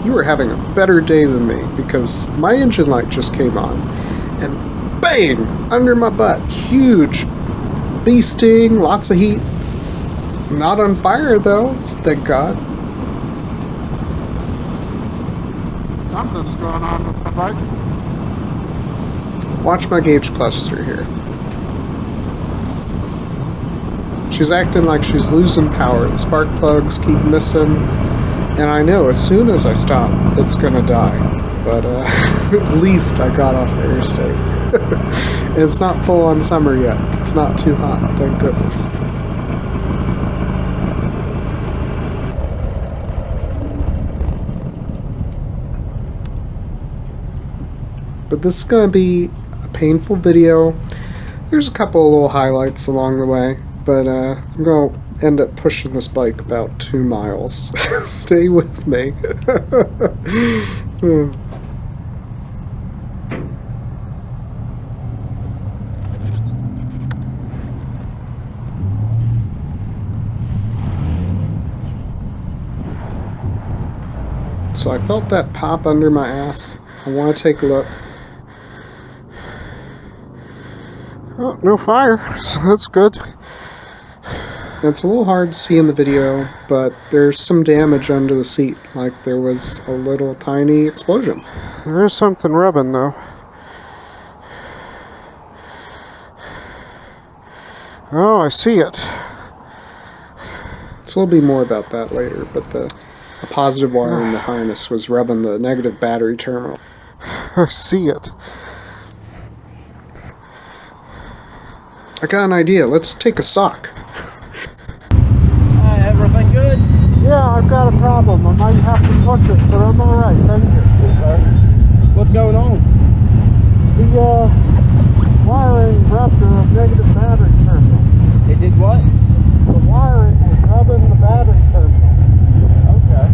you are having a better day than me, because my engine light just came on, and bang! Under my butt. Huge bee sting, lots of heat. Not on fire, though, thank God. Something's going on with the bike. Watch my gauge cluster here. She's acting like she's losing power. The spark plugs keep missing. And I know as soon as I stop, it's gonna die. But at least I got off the interstate. It's not full on summer yet. It's not too hot, thank goodness. But this is gonna be a painful video. There's a couple of little highlights along the way. But I'm going to end up pushing this bike about 2 miles. Stay with me. So I felt that pop under my ass. I want to take a look. Oh, no fire, so that's good. It's a little hard to see in the video, but there's some damage under the seat, like there was a little tiny explosion. There is something rubbing though. Oh, I see it. So we'll be more about that later, but the positive wire in the harness was rubbing the negative battery terminal. I see it. I got an idea. Let's take a sock. Everything good? Yeah, I've got a problem. I might have to push it, but I'm alright, thank you. What's going on? The wiring rubbed the negative battery terminal. It did what? The wiring was rubbing the battery terminal. Okay.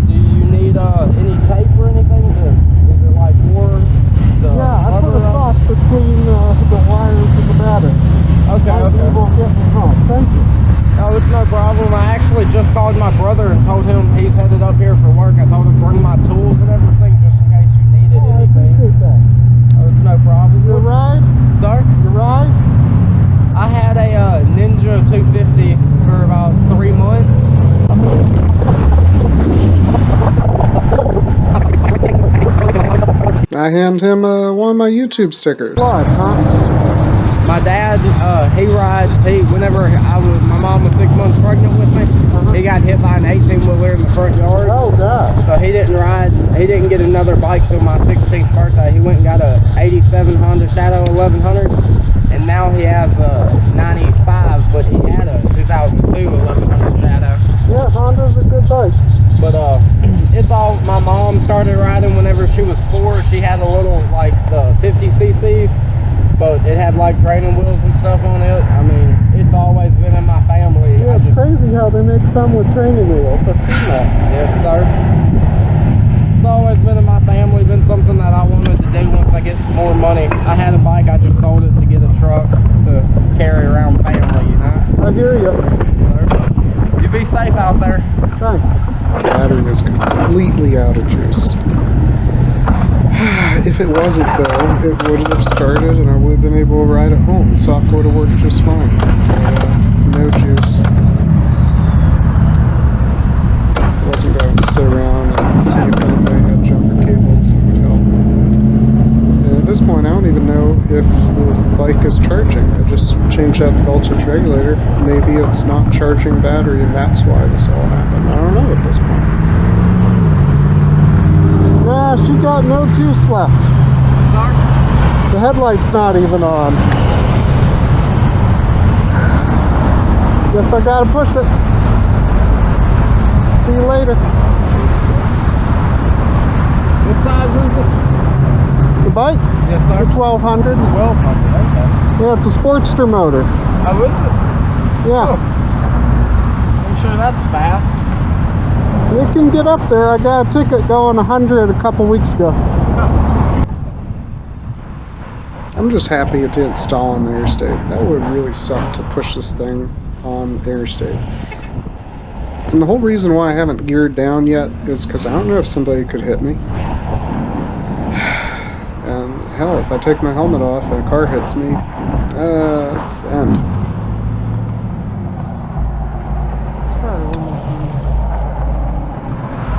Do you need any tape or anything? Is it like more the Yeah, I put a sock between the wires and the battery. Okay, okay. Will get me home. Thank you. Oh, it's no problem. I actually just called my brother and told him he's headed up here for work. I told him to bring my tools and everything just in case you needed anything. I appreciate that. Oh, it's no problem. Your ride? Sorry? Your ride? I had a Ninja 250 for about 3 months. I hand him one of my YouTube stickers. What, huh? My dad, he rides, whenever my mom was 6 months pregnant with me, he got hit by an 18-wheeler in the front yard. Oh, God. So he didn't ride, he didn't get another bike till my 16th birthday. He went and got a 87 Honda Shadow 1100, and now he has a 95, but he had a 2002 1100 Shadow. Yeah, Honda's a good bike. But it's all, my mom started riding whenever she was 4. She had a little, like, the 50cc's. But it had like training wheels and stuff on it. I mean, it's always been in my family. Yeah, it's crazy how they make some with training wheels. I've seen that. Yes, sir. It's always been in my family, been something that I wanted to do once I get more money. I had a bike, I just sold it to get a truck to carry around family, you know? I hear you. You be safe out there. Thanks. The battery is completely out of juice. If it wasn't, though, it would have started and I would have been able to ride it home. The sock would have worked just fine. No juice. I wasn't going to sit around and see if anybody had jumper cables that would help. And at this point, I don't even know if the bike is charging. I just changed out the voltage regulator. Maybe it's not charging battery and that's why this all happened. I don't know at this point. Yeah, she got no juice left. Sorry? The headlight's not even on. Guess I gotta push it. See you later. What size is it? The bike? Yes, sir. It's a 1200. 1200, okay. Yeah, it's a Sportster motor. Oh, is it? Yeah. Oh. I'm sure that's fast. It can get up there. I got a ticket going 100 a couple weeks ago. I'm just happy it didn't stall on the interstate. That would really suck to push this thing on the interstate. And the whole reason why I haven't geared down yet is because I don't know if somebody could hit me. And hell, if I take my helmet off and a car hits me, it's the end.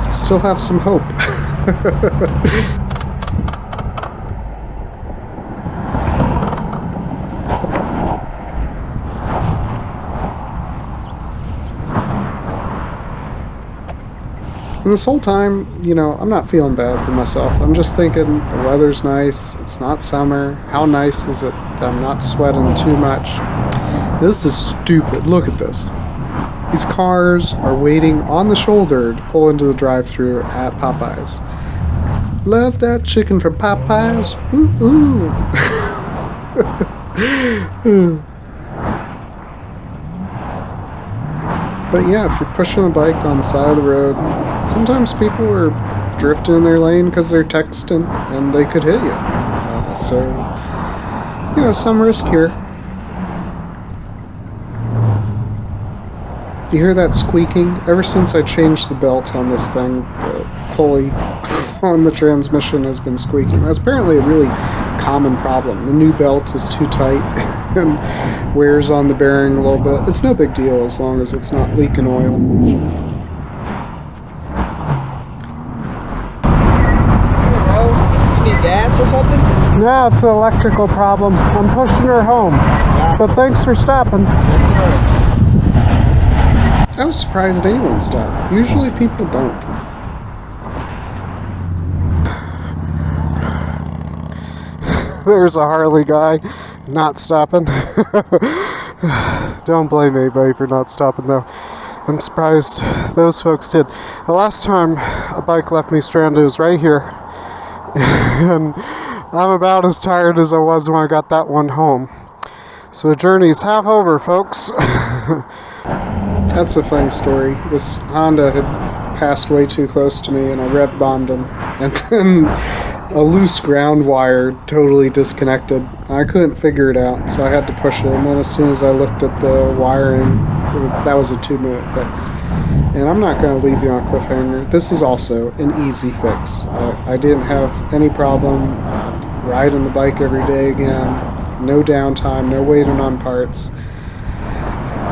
I still have some hope. And this whole time, you know, I'm not feeling bad for myself. I'm just thinking the weather's nice. It's not summer. How nice is it that I'm not sweating too much? This is stupid. Look at this. These cars are waiting on the shoulder to pull into the drive-thru at Popeyes. Love that chicken from Popeyes. Ooh, ooh. But yeah, if you're pushing a bike on the side of the road, sometimes people are drifting in their lane because they're texting and they could hit you. So, you know, some risk here. You hear that squeaking? Ever since I changed the belt on this thing, the pulley on the transmission has been squeaking. That's apparently a really common problem. The new belt is too tight and wears on the bearing a little bit. It's no big deal as long as it's not leaking oil. You need gas or something? Yeah, it's an electrical problem. I'm pushing her home. But thanks for stopping. Yes, sir. I was surprised anyone stopped. Usually people don't. There's a Harley guy not stopping. Don't blame anybody for not stopping though. I'm surprised those folks did. The last time a bike left me stranded was right here. And I'm about as tired as I was when I got that one home. So the journey's half over, folks. That's a funny story. This Honda had passed way too close to me and I rev bombed him. And then a loose ground wire totally disconnected. I couldn't figure it out, so I had to push it. And then as soon as I looked at the wiring, that was a 2-minute fix. And I'm not going to leave you on a cliffhanger. This is also an easy fix. I didn't have any problem riding the bike every day again. No downtime, no waiting on parts.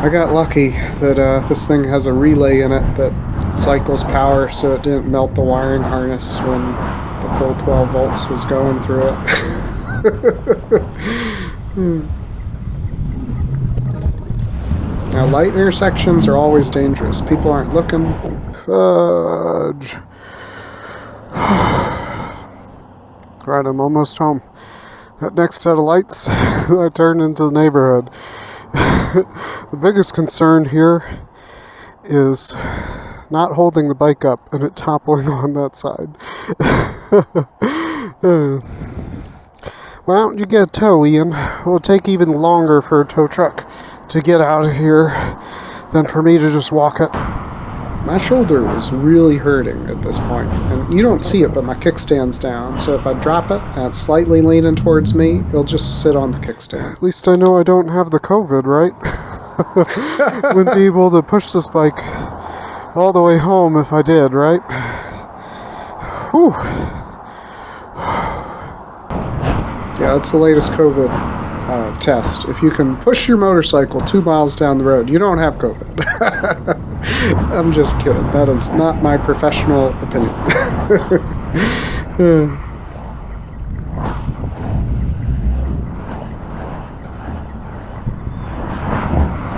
I got lucky that this thing has a relay in it that cycles power so it didn't melt the wiring harness when the full 12 volts was going through it. Now, light intersections are always dangerous. People aren't looking. Fudge. Right, I'm almost home. That next set of lights, I turned into the neighborhood. The biggest concern here is not holding the bike up and it toppling on that side. Why don't you get a tow, Ian? It'll take even longer for a tow truck to get out of here than for me to just walk it. My shoulder was really hurting at this point, and you don't see it, but my kickstand's down, so if I drop it and it's slightly leaning towards me, it'll just sit on the kickstand. At least I know I don't have the COVID, right? Wouldn't be able to push this bike all the way home if I did, right? Whew. Yeah, that's the latest COVID test. If you can push your motorcycle 2 miles down the road, you don't have COVID. I'm just kidding. That is not my professional opinion.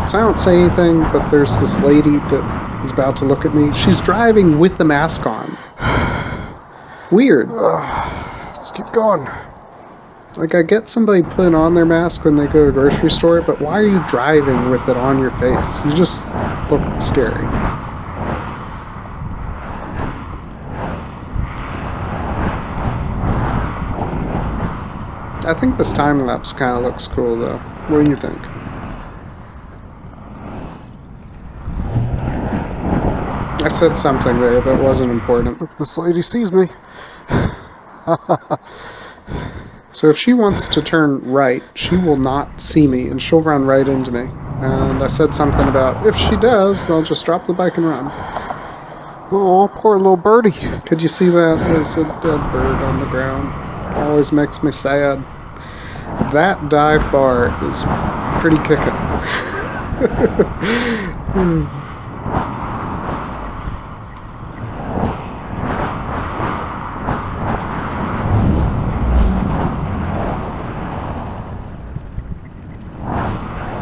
So I don't say anything, but there's this lady that is about to look at me. She's driving with the mask on. Weird. Let's keep going. Like, I get somebody putting on their mask when they go to the grocery store, but why are you driving with it on your face? You just look scary. I think this time lapse kind of looks cool, though. What do you think? I said something there, but it wasn't important. Hope this lady sees me. So if she wants to turn right, she will not see me, and she'll run right into me. And I said something about, if she does, they'll just drop the bike and run. Oh, poor little birdie. Could you see that? There's a dead bird on the ground. Always makes me sad. That dive bar is pretty kicking.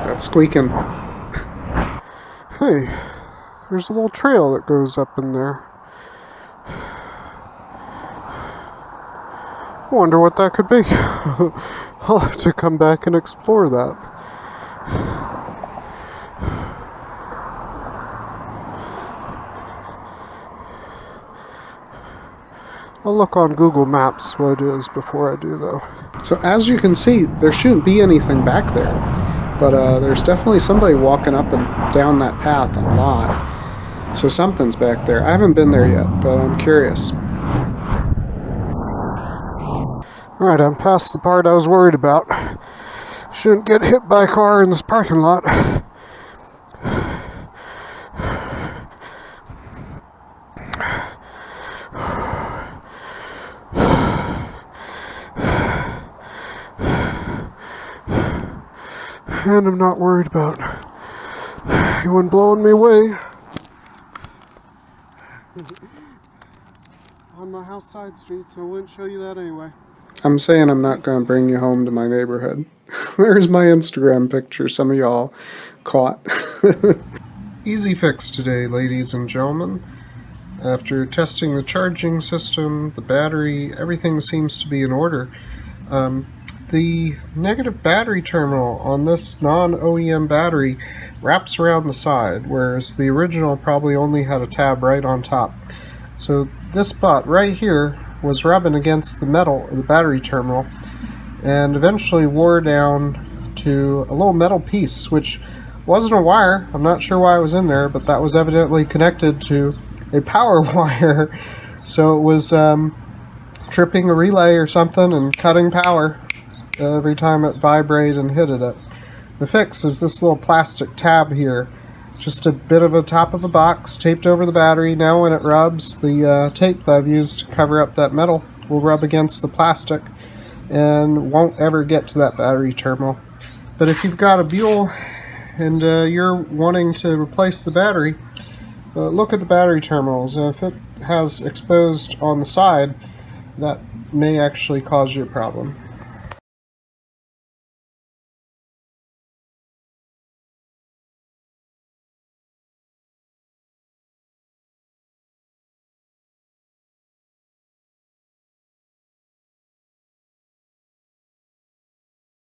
That's squeaking. Hey, there's a little trail that goes up in there. Wonder what that could be. I'll have to come back and explore that. I'll look on Google Maps what it is before I do, though. So as you can see, there shouldn't be anything back there. But there's definitely somebody walking up and down that path a lot. So something's back there. I haven't been there yet, but I'm curious. Alright, I'm past the part I was worried about. Shouldn't get hit by a car in this parking lot. And I'm not worried about anyone blowing me away. On my house side street, so I wouldn't show you that anyway. I'm saying I'm not going to bring you home to my neighborhood. There's my Instagram picture some of y'all caught. Easy fix today, ladies and gentlemen. After testing the charging system, the battery, everything seems to be in order. The negative battery terminal on this non-OEM battery wraps around the side, whereas the original probably only had a tab right on top. So this spot right here was rubbing against the metal of the battery terminal and eventually wore down to a little metal piece, which wasn't a wire. I'm not sure why it was in there, but that was evidently connected to a power wire. So it was tripping a relay or something and cutting power every time it vibrated and hit it. The fix is this little plastic tab here. Just a bit of a top of a box taped over the battery. Now when it rubs, the tape that I've used to cover up that metal will rub against the plastic and won't ever get to that battery terminal. But if you've got a Buell and you're wanting to replace the battery, look at the battery terminals. If it has exposed on the side, that may actually cause you a problem.